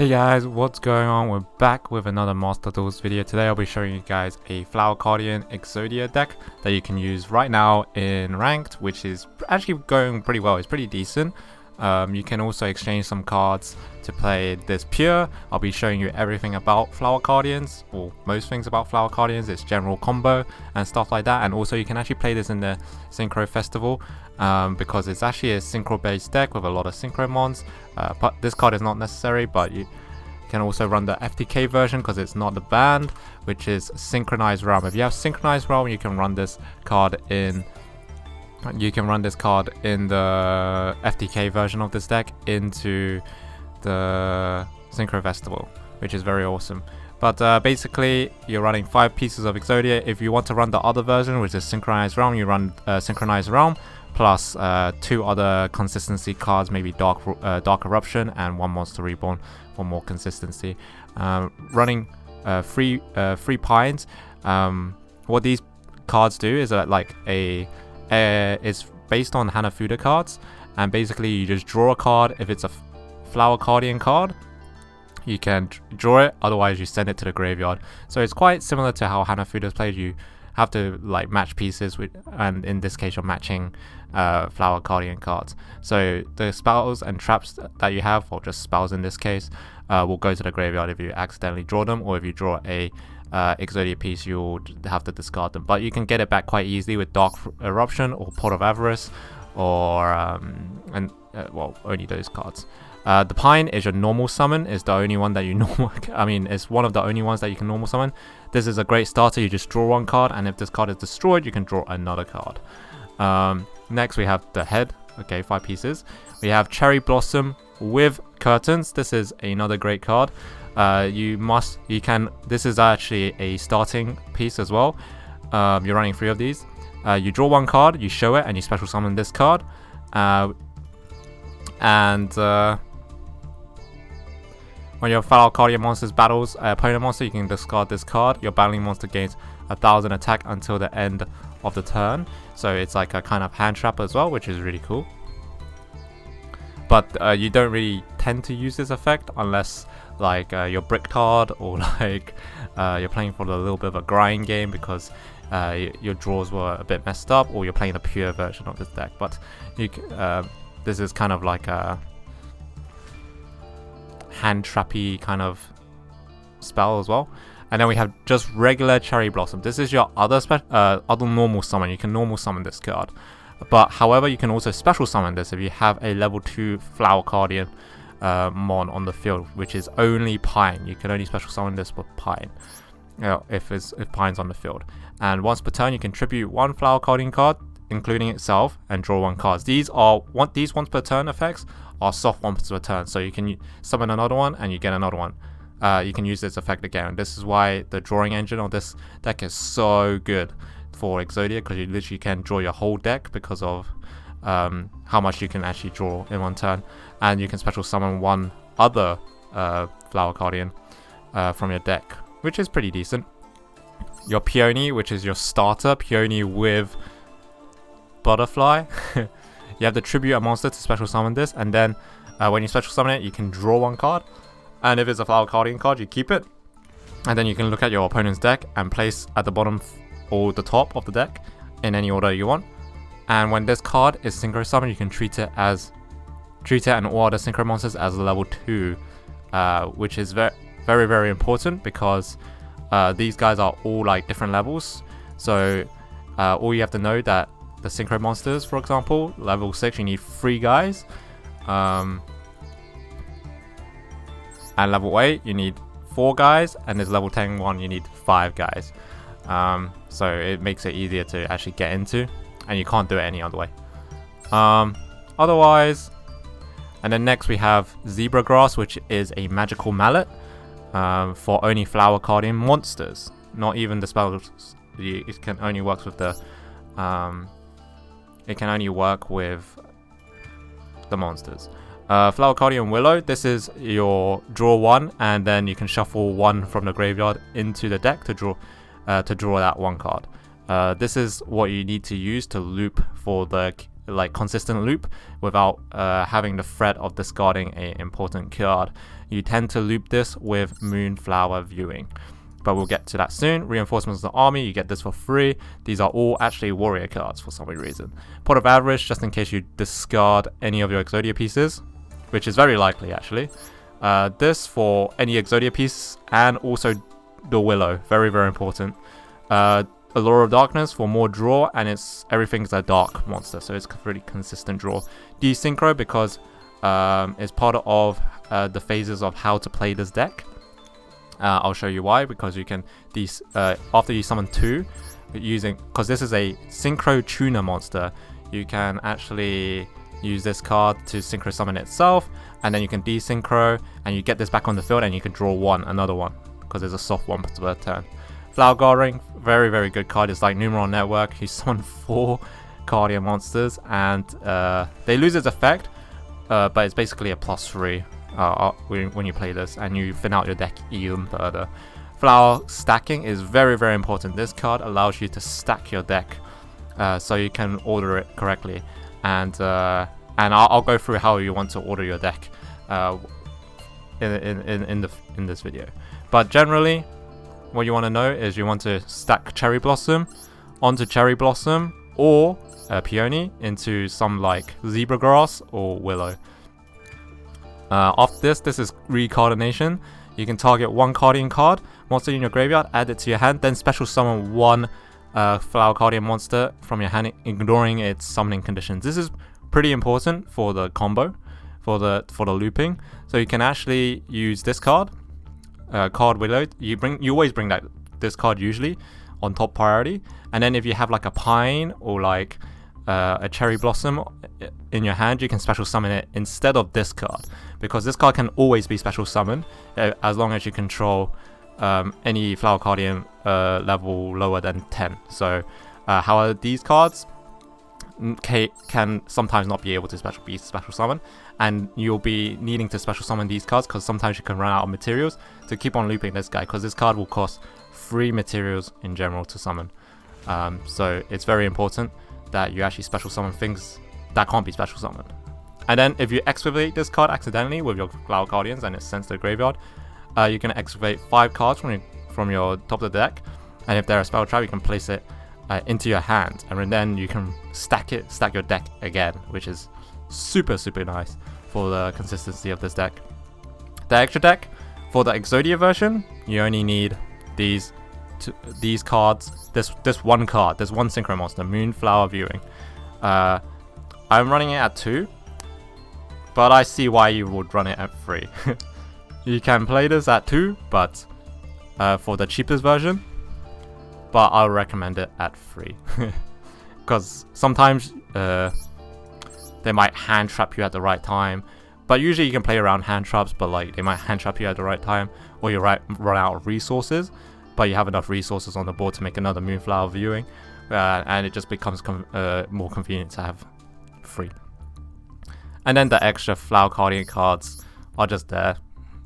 Hey guys, what's going on? We're back with another Master Duels video. Today I'll be showing you guys a Flower Cardian Exodia deck that you can use right now in Ranked, which is actually going pretty well. It's pretty decent. You can also exchange some cards to play this Pure. I'll be showing you everything about Flower Cardians, or most things about Flower Cardians, its general combo and stuff like that. And also you can actually play this in the Synchro Festival because it's actually a Synchro based deck with a lot of Synchro mons. But this card is not necessary, but you can also run the FTK version because it's not the banned, which is Synchronized Realm. If you have Synchronized Realm, you can run this card in the FTK version of this deck into the Synchro Festival, which is very awesome. But basically, you're running 5 pieces of Exodia. If you want to run the other version, which is Synchronized Realm, you run Synchronized Realm plus 2 other consistency cards, maybe Dark Eruption and 1 Monster Reborn for more consistency. Running 3 Pines. What these cards do is it's based on Hanafuda cards, and basically you just draw a card. If it's a Flower Cardian card, you can draw it, otherwise you send it to the graveyard. So it's quite similar to how Hanafuda is played. You have to like match pieces with, and in this case you're matching Flower Cardian cards. So the spells and traps that you have, or just spells in this case, will go to the graveyard if you accidentally draw them, or if you draw a Exodia piece, you'll have to discard them. But you can get it back quite easily with Dark Eruption or Pot of Avarice, or well, only those cards. The Pine is your normal summon. Is the only one that you it's one of the only ones that you can normal summon. This is a great starter. You just draw 1 card, and if this card is destroyed, you can draw another card. Next we have the head. Okay, 5 pieces. We have Cherry Blossom with Curtains. This is another great card. This is actually a starting piece as well. You're running 3 of these. You draw 1 card, you show it, and you special summon this card. When your Flower Cardian monsters battles an opponent monster, you can discard this card. Your battling monster gains 1000 attack until the end of the turn. So it's like a kind of hand trap as well, which is really cool. But you don't really tend to use this effect unless like you're brick card, or like you're playing for a little bit of a grind game because your draws were a bit messed up, or you're playing the pure version of this deck. But this is kind of like a hand trappy kind of spell as well. And then we have just regular Cherry Blossom. This is your other normal summon. You can normal summon this card, but however you can also special summon this if you have a level 2 Flower Cardian mon on the field, which is only Pine. You can only special summon this with Pine, if Pine's on the field. And once per turn, you can tribute 1 Flower Cardian card, including itself, and draw 1 card. These once per turn effects are soft once per turn, so you can summon another one and you get another one. You can use this effect again. This is why the drawing engine of this deck is so good for Exodia, because you literally can draw your whole deck because of how much you can actually draw in 1 turn. And you can special summon 1 other Flower Cardian from your deck, which is pretty decent. Your Peony, which is your starter, Peony with Butterfly. You have to tribute a monster to special summon this, and then when you special summon it, you can draw 1 card. And if it's a Flower Cardian card, you keep it. And then you can look at your opponent's deck and place at the bottom or the top of the deck in any order you want. And when this card is synchro summoned, you can treat it and all other synchro monsters as level 2, which is very, very, very important because these guys are all like different levels. So all you have to know that the synchro monsters, for example, level 6, you need 3 guys. And level 8, you need 4 guys. And this level 10 one, you need 5 guys. So it makes it easier to actually get into. And you can't do it any other way. Otherwise... And then next we have Zebra Grass, which is a magical mallet for only Flower Cardian monsters. Not even the spells. It can only work with the... It can only work with the monsters. Flower Cardian Willow. This is your draw 1, and then you can shuffle 1 from the graveyard into the deck to draw that 1 card. This is what you need to use to loop for the consistent loop without having the threat of discarding an important card. you tend to loop this with Moonflower Viewing. But we'll get to that soon. Reinforcements of the army, you get this for free. These are all actually warrior cards for some reason. Pot of Average, just in case you discard any of your Exodia pieces, which is very likely actually. This for any Exodia piece, and also the YuGiOh, very important. Allure of Darkness for more draw, and everything's a dark monster, so it's a pretty consistent draw. Desynchro because it's part of the phases of how to play this deck. I'll show you why, because you can after you summon 2 because this is a synchro tuner monster, you can actually use this card to synchro summon itself, and then you can desynchro and you get this back on the field and you can draw another one because there's a soft one per turn. Flower Cardian, very good card. It's like Numeron Network. You summon 4 Cardian monsters and they lose its effect, but it's basically a +3 when you play this, and you thin out your deck even further. Flower stacking is very important. This card allows you to stack your deck so you can order it correctly, and I'll go through how you want to order your deck in this video. But generally, what you want to know is you want to stack Cherry Blossom onto Cherry Blossom, or Peony into some like Zebra Grass or Willow. After this is Recardination. You can target 1 Cardian card, monster in your graveyard, add it to your hand, then special summon 1 Flower Cardian monster from your hand, ignoring its summoning conditions. This is pretty important for the combo, for the looping. So you can actually use this card, card Reload. You always bring this card usually on top priority, and then if you have like a Pine or like a Cherry Blossom in your hand, you can special summon it instead of this card, because this card can always be special summoned as long as you control any Flower Cardian level lower than 10. So however, these cards can sometimes not be able to special summon, and you'll be needing to special summon these cards because sometimes you can run out of materials to keep on looping this guy, because this card will cost 3 materials in general to summon. So it's very important that you actually special summon things that can't be special summoned. And then if you excavate this card accidentally with your Flower Cardians and it's sent to the graveyard, you can excavate 5 cards from your top of the deck, and if they're a spell trap, you can place it into your hand, and then you can stack your deck again, which is super nice for the consistency of this deck. The extra deck for the Exodia version, you only need these cards, this one card, this one synchro monster, Moonflower Viewing. I'm running it at 2, but I see why you would run it at 3. You can play this at 2, but for the cheapest version, but I'll recommend it at 3. Because sometimes they might hand trap you at the right time, but usually you can play around hand traps, but like they might hand trap you at the right time, or you run out of resources, but you have enough resources on the board to make another Moonflower Viewing, and it just becomes more convenient to have 3. And then the extra Flower Cardian cards are just there.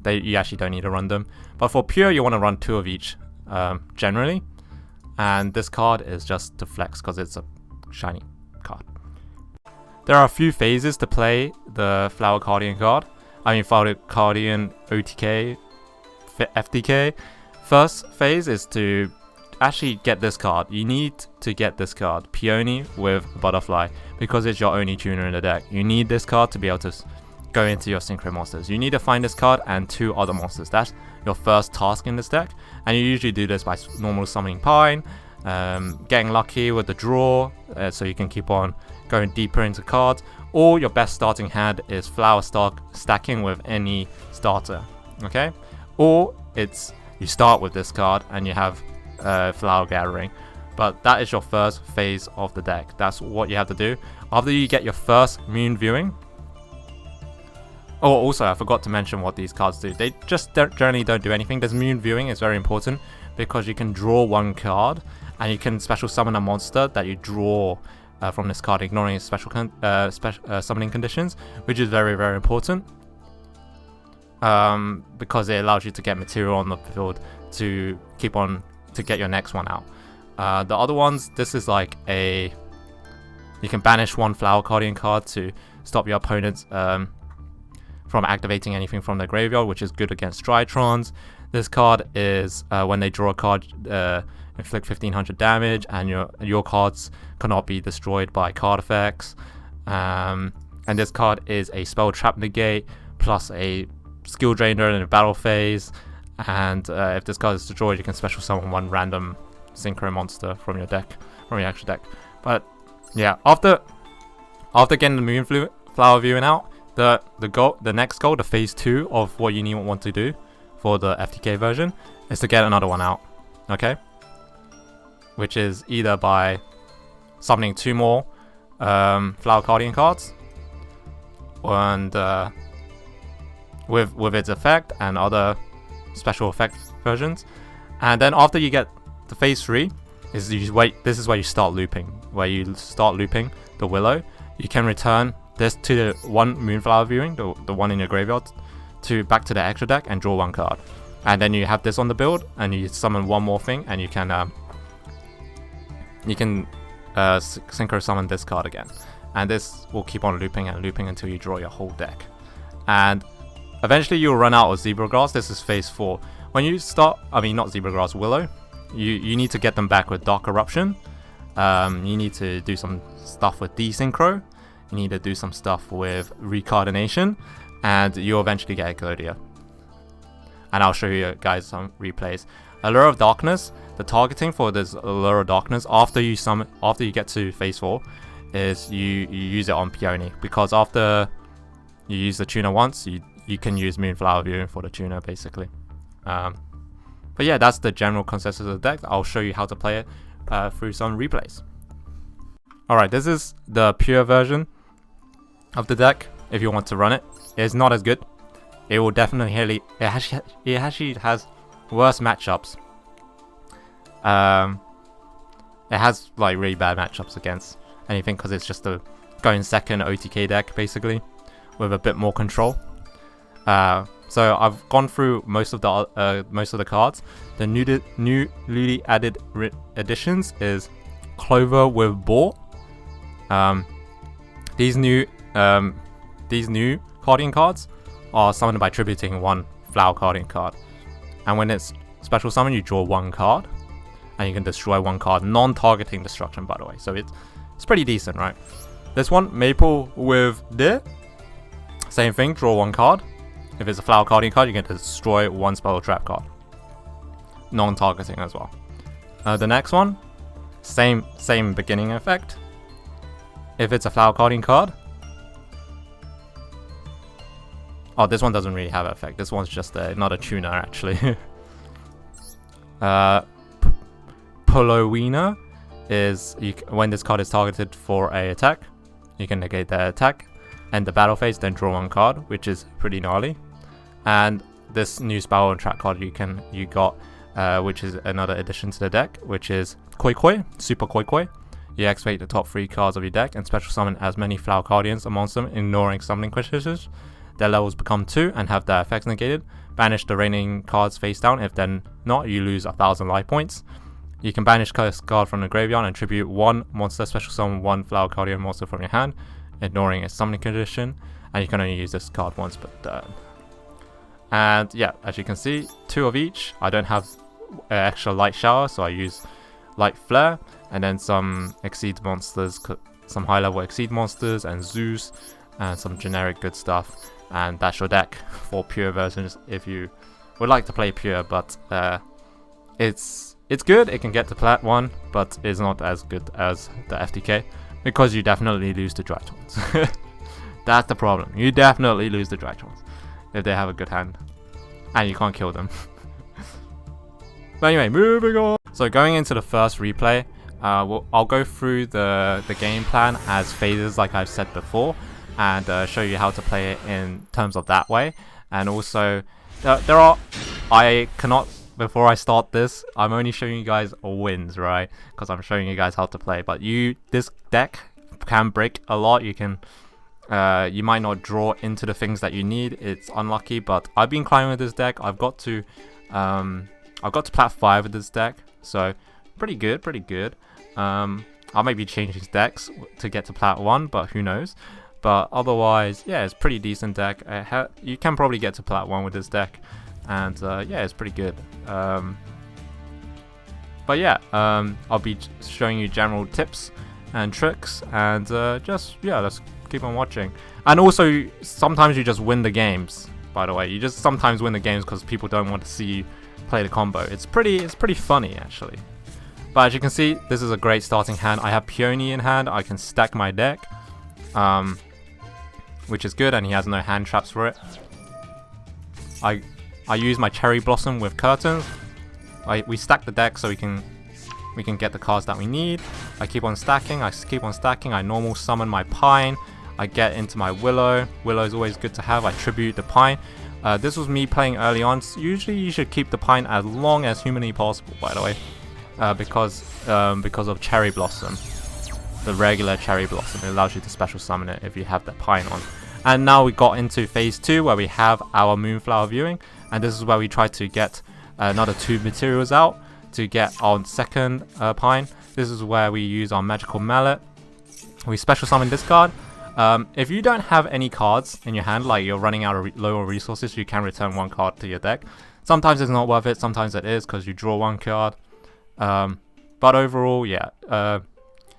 You actually don't need to run them. But for Pure, you want to run 2 of each generally. And this card is just to flex because it's a shiny card. There are a few phases to play the Flower Cardian card. Flower Cardian OTK, FTK. First phase is to actually get this card. You need to get this card, Peony with Butterfly, because it's your only tuner in the deck. You need this card to be able to go into your synchro monsters. You need to find this card and 2 other monsters. That's your first task in this deck, and you usually do this by normal summoning Pine, getting lucky with the draw, so you can keep on going deeper into cards, or your best starting hand is Flower stacking with any starter, okay? Or you start with this card and you have Flower Gathering, but that is your first phase of the deck. That's what you have to do. After you get your first Moon Viewing, oh, also I forgot to mention what these cards do. They just generally don't do anything. This Moon Viewing is very important because you can draw 1 card and you can special summon a monster that you draw from this card, ignoring its special summoning conditions, which is very important, because it allows you to get material on the field to get your next one out. The other ones, this is like you can banish 1 Flower Cardian card to stop your opponent's from activating anything from the graveyard, which is good against Drytrons. This card is when they draw a card, inflict 1500 damage, and your cards cannot be destroyed by card effects. And this card is a spell trap negate plus a skill drainer in a battle phase. And if this card is destroyed, you can special summon one random synchro monster from your deck, from your extra deck. But yeah, after getting the Flower Viewing out, the next goal, the phase 2 of what you want to do for the FTK version is to get another one out, okay? Which is either by summoning 2 more Flower Cardian cards, and with its effect and other special effect versions. And then after you get the phase 3, this is where you start looping. Where you start looping the YuGiOh, you can return this to the one Moonflower Viewing, the one in your graveyard, back to the extra deck and draw 1 card. And then you have this on the build, and you summon 1 more thing, and you can synchro summon this card again. And this will keep on looping and looping until you draw your whole deck. And eventually you'll run out of Zebra Grass. This is phase 4. When you start, not Zebra Grass, YuGiOh, you need to get them back with Dark Eruption. You need to do some stuff with Desynchro. You need to do some stuff with Recardination, and you'll eventually get Exodia. And I'll show you guys some replays. Allure of Darkness, the targeting for this Allure of Darkness after you get to phase 4 is you use it on Peony, because after you use the tuner once, you can use Moonflower Viewing for the tuner basically. But yeah, that's the general consensus of the deck. I'll show you how to play it through some replays. Alright, this is the pure version of the deck. If you want to run it, it's not as good. It will definitely it actually has worse matchups. It has like really bad matchups against anything, because it's just a going second OTK deck basically with a bit more control. So I've gone through most of the cards. The newly added additions is Clover with Boar. These new Cardian cards are summoned by tributing 1 Flower Cardian card, and when it's special summon, you draw 1 card, and you can destroy 1 card, non-targeting destruction, by the way. So it's pretty decent, right? This one, Maple with Deer, same thing, draw 1 card. If it's a Flower Cardian card, you can destroy 1 spell trap card, non-targeting as well. The next one, same beginning effect. If it's a Flower Cardian card, this one doesn't really have an effect. This one's just not a tuner actually. Polowina is when this card is targeted for a attack, you can negate the attack, end the battle phase, then draw 1 card, which is pretty gnarly. And this new spell and trap card you got, which is another addition to the deck, which is Koi Koi, Super Koi Koi. You activate the top 3 cards of your deck and special summon as many Flower Cardians amongst them, ignoring summoning criticals. Their levels become 2 and have their effects negated. Banish the remaining cards face down. If they're not, you lose 1000 life points. You can banish this card from the graveyard and tribute 1 monster, special summon 1 Flower Cardian monster from your hand, ignoring its summoning condition. And you can only use this card once per turn. And yeah, as you can see, 2 of each. I don't have extra Light Shower, so I use Light Flare, and then some Exceed monsters, some high level Exceed monsters, and Zeus, and some generic good stuff. And that's your deck for pure versions if you would like to play pure, but it's good. It can get to Plat 1, but it's not as good as the FTK, because you definitely lose the Drytrons. That's the problem. You definitely lose the Drytrons if they have a good hand, and you can't kill them. But anyway, moving on. So going into the first replay, I'll go through the game plan as phases like I've said before, and show you how to play it in terms of that way. And also, before I start this, I'm only showing you guys wins, right? Because I'm showing you guys how to play. But this deck can break a lot. You might not draw into the things that you need. It's unlucky, but I've been climbing with this deck. I've got to Plat 5 with this deck, so pretty good. I might be changing decks to get to Plat 1, but who knows. But otherwise, yeah, it's pretty decent deck. You can probably get to Plat 1 with this deck, and yeah, it's pretty good. But yeah, I'll be showing you general tips and tricks, and just, yeah, let's keep on watching. And also, sometimes you just win the games, by the way. You just sometimes win the games because people don't want to see you play the combo. It's pretty funny, actually. But as you can see, this is a great starting hand. I have Peony in hand. I can stack my deck, which is good, and he has no hand traps for it. I use my Cherry Blossom with Curtains. We stack the deck so we can get the cards that we need. I keep on stacking. I normal summon my Pine. I get into my Willow. Willow is always good to have. I tribute the Pine. This was me playing early on. So usually you should keep the Pine as long as humanly possible, by the way, because of Cherry Blossom. The regular Cherry Blossom, it allows you to special summon it if you have that Pine on. And now we got into phase 2 where we have our Moonflower viewing, and this is where we try to get another 2 materials out to get our second Pine. This is where we use our Magical Mallet. We special summon this card. If you don't have any cards in your hand, like you're running out of lower resources, you can return 1 card to your deck. Sometimes it's not worth it, sometimes it is because you draw 1 card. But overall, yeah,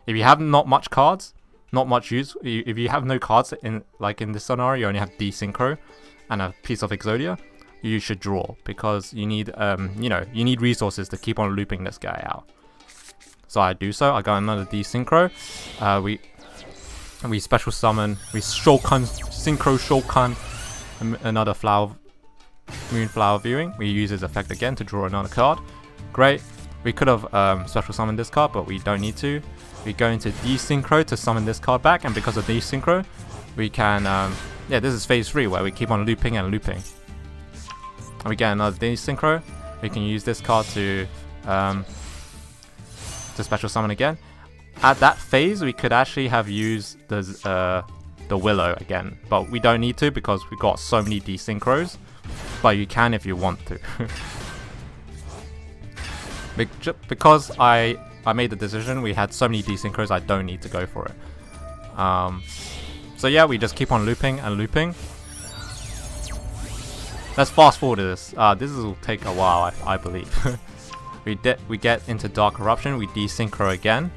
if you have not much cards, not much use. If you have no cards in this scenario, you only have Desynchro and a piece of Exodia, you should draw because you need you need resources to keep on looping this guy out. So I do so. I got another Desynchro. We special summon. We Shulkan, Synchro Shulkan, another Moonflower viewing. We use his effect again to draw another card. Great. We could have special summoned this card, but we don't need to. We go into Desynchro to summon this card back, and because of Desynchro, we can, yeah, this is phase 3 where we keep on looping and looping. And we get another Desynchro. We can use this card to special summon again. At that phase, we could actually have used the Willow again, but we don't need to because we got so many Desynchros. But you can if you want to. Because I made the decision, we had so many Desynchros, I don't need to go for it. So yeah, we just keep on looping and looping. Let's fast forward to this. This will take a while, I believe. we get into Dark Corruption, we Desynchro again.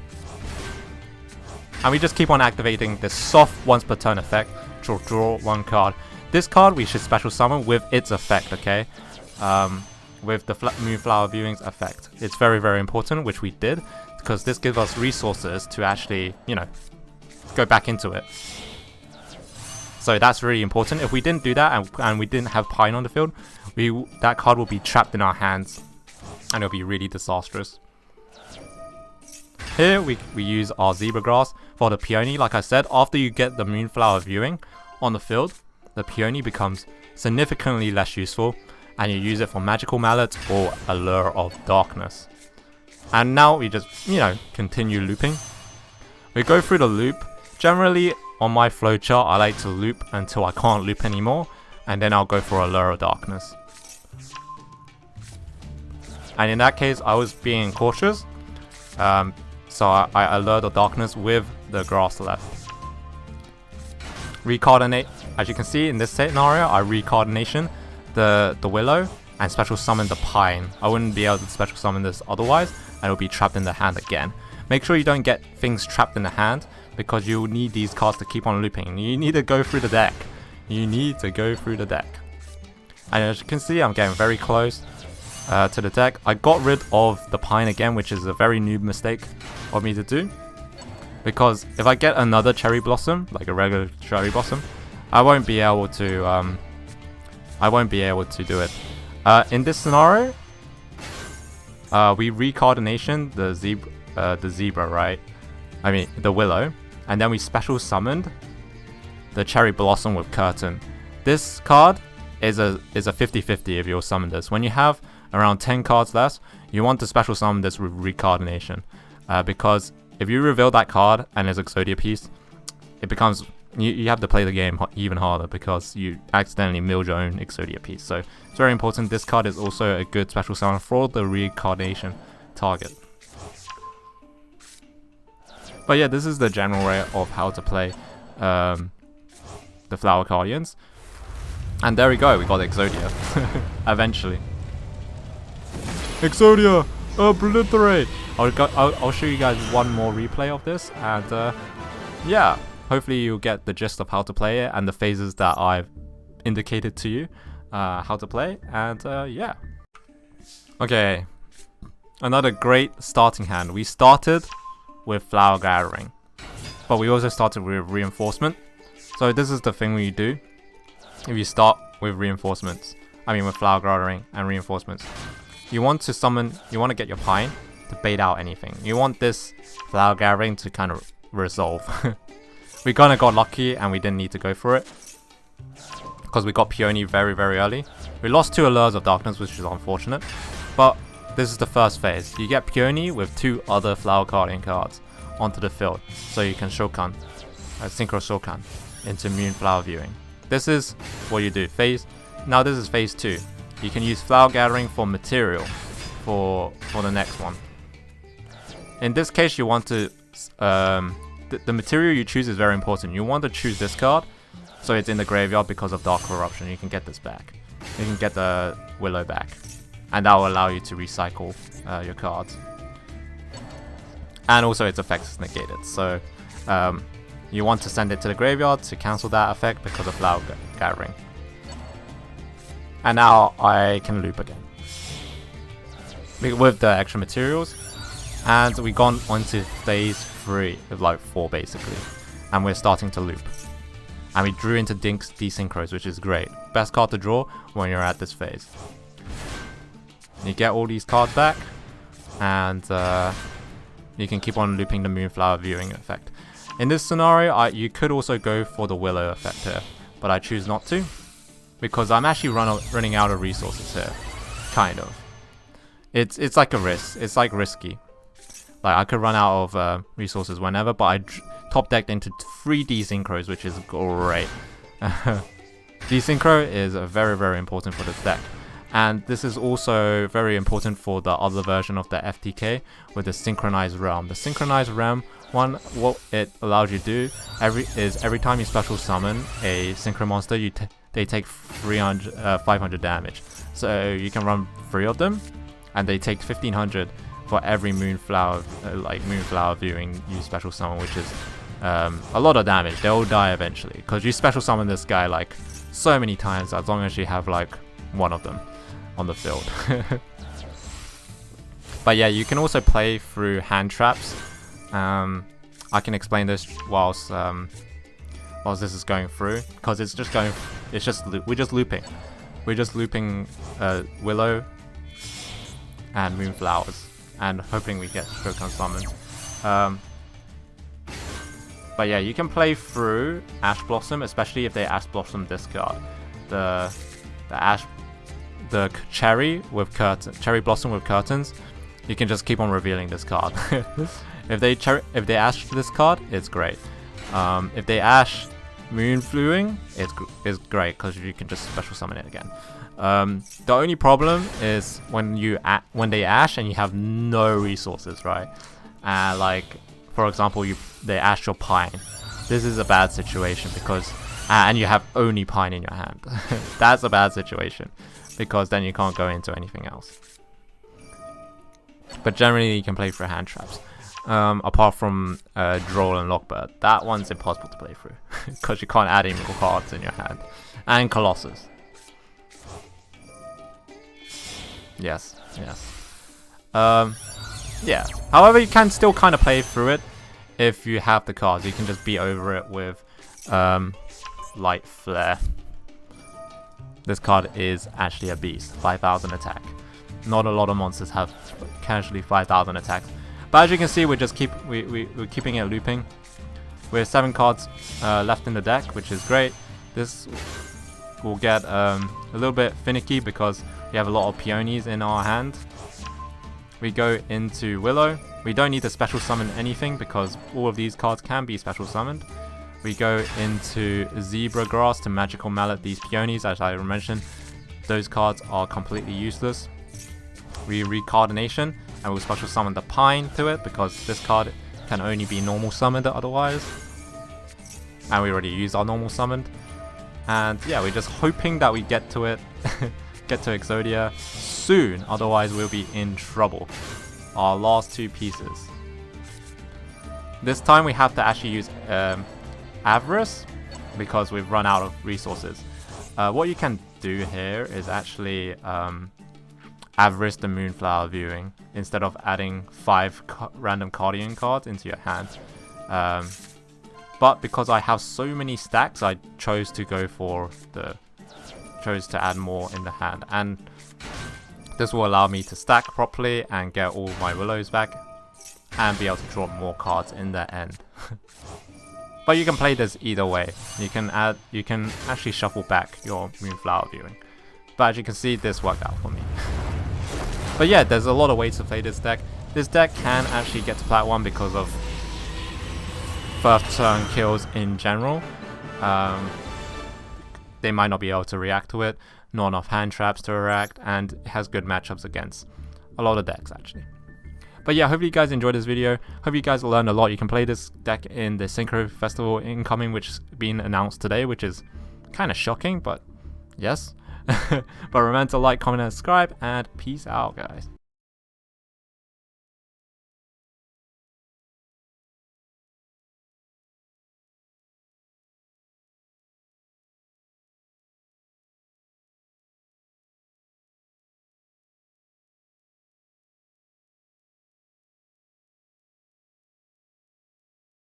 And we just keep on activating this soft once per turn effect to draw 1 card. This card we should special summon with its effect, okay? With the Moonflower Viewing's effect. It's very, very important, which we did, because this gives us resources to actually, go back into it. So that's really important. If we didn't do that and we didn't have Pine on the field, that card will be trapped in our hands, and it'll be really disastrous. Here we use our Zebra Grass for the Peony. Like I said, after you get the Moonflower Viewing on the field, the Peony becomes significantly less useful, and you use it for Magical Mallet or Allure of Darkness. And now we just, continue looping. We go through the loop. Generally, on my flowchart, I like to loop until I can't loop anymore, and then I'll go for Allure of Darkness. And in that case, I was being cautious, so I Allure the Darkness with the grass left. Recoordinate. As you can see in this scenario, I Recoordination the Willow and special summon the Pine. I wouldn't be able to special summon this otherwise, and it'll be trapped in the hand again. Make sure you don't get things trapped in the hand, because you'll need these cards to keep on looping. You need to go through the deck. And as you can see, I'm getting very close to the deck. I got rid of the Pine again, which is a very noob mistake of me to do, because if I get another Cherry Blossom, like a regular Cherry Blossom, I won't be able to do it. In this scenario, we Recoordination the zebra, right? I mean the Willow, and then we special summoned the Cherry Blossom with Curtain. This card is a 50-50 if you'll summon this. When you have around 10 cards left, you want to special summon this with Recoordination, because if you reveal that card and there's Exodia piece, it becomes you have to play the game even harder because you accidentally milled your own Exodia piece. So it's very important. This card is also a good special summon for the Recoordination target. But yeah, this is the general way of how to play the Flower Cardians. And there we go, we got Exodia. Eventually. Exodia! Obliterate! I'll show you guys one more replay of this, and yeah, hopefully you'll get the gist of how to play it and the phases that I've indicated to you how to play, and yeah. Okay, another great starting hand. We started with Flower Gathering, but we also started with Reinforcement. So this is the thing we do if you start with reinforcements. I mean with Flower Gathering and Reinforcements. You want to summon, you want to get your Pine to bait out anything. You want this Flower Gathering to kind of resolve. We kind of got lucky and we didn't need to go for it, because we got Peony very early. We lost 2 Allures of Darkness, which is unfortunate, but this is the first phase. You get Peony with 2 other Flower Cardian cards onto the field, so you can Shokan, Synchro Shokan, into Moonflower Viewing. This is what you do. Now this is phase 2. You can use Flower Gathering for material for the next one. In this case, you want to the material you choose is very important. You want to choose this card, so it's in the graveyard because of Dark Corruption. You can get this back. You can get the YuGiOh back, and that will allow you to recycle your cards. And also its effect is negated, so you want to send it to the graveyard to cancel that effect because of Flower Gathering. And now I can loop again with the extra materials, and we've gone on to phase 3 with like 4 basically, and we're starting to loop. And we drew into Desynchros, which is great. Best card to draw when you're at this phase. You get all these cards back, and you can keep on looping the Moonflower Viewing effect. In this scenario, you could also go for the YuGiOh effect here, but I choose not to, because I'm actually running out of resources here, kind of. It's like a risk. It's like risky. Like I could run out of resources whenever, but I top decked into 3 Desynchros, which is great. Desynchro is very important for this deck, and this is also very important for the other version of the FTK with the Synchronized Realm. The Synchronized Realm one, what it allows you to do every time you special summon a Synchro monster, they take 500 damage. So you can run 3 of them, and they take 1500 for every Moonflower Viewing you special summon, which is a lot of damage. They'll die eventually, because you special summon this guy like so many times, as long as you have like 1 of them on the field. But yeah, you can also play through hand traps. I can explain this whilst this is going through, because we're just looping YuGiOh and Moonflowers, and hoping we get Shokan summoned. But yeah, you can play through Ash Blossom, especially if they Ash Blossom discard. The Cherry Blossom with Curtains, you can just keep on revealing this card. If they Ash this card, it's great. If they Ash Moonflowing, it's great, because you can just special summon it again. The only problem is when they Ash and you have no resources, right? Like for example, they Ash your Pine. This is a bad situation, because and you have only Pine in your hand. That's a bad situation, because then you can't go into anything else. But generally you can play through hand traps. Apart from Duel and Lockbird. That one's impossible to play through, because you can't add any more cards in your hand. And Colossus. Yes. Yeah. However, you can still kind of play through it if you have the cards. You can just beat over it with Light Flare. This card is actually a beast. 5000 attack. Not a lot of monsters have casually 5000 attacks. But as you can see, we're keeping it looping. We have 7 cards left in the deck, which is great. This will get a little bit finicky because we have a lot of peonies in our hand. We go into YuGiOh. We don't need to special summon anything because all of these cards can be special summoned. We go into Zebra Grass to Magical Mallet these peonies. As I mentioned, those cards are completely useless. We Recardination, and we'll special summon the Pine to it, because this card can only be normal summoned otherwise. And we already used our normal summoned. And yeah, we're just hoping that we get to it, get to Exodia soon, otherwise we'll be in trouble. Our last 2 pieces. This time we have to actually use Avarice, because we've run out of resources. What you can do here is actually Avarice the Moonflower viewing, instead of adding 5 random Cardian cards into your hand. But because I have so many stacks, I chose to go for chose to add more in the hand, and this will allow me to stack properly and get all my willows back and be able to draw more cards in the end. But you can play this either way. You can actually shuffle back your Moonflower viewing. But as you can see, this worked out for me. But yeah, there's a lot of ways to play this deck. This deck can actually get to Plat 1 because of first turn kills in general. They might not be able to react to it, not enough hand traps to react, and it has good matchups against a lot of decks actually. But yeah, hope you guys enjoyed this video. Hope you guys learned a lot. You can play this deck in the Synchro Festival incoming, which has been announced today, which is kind of shocking, but yes. But remember to like, comment, and subscribe, and peace out, guys.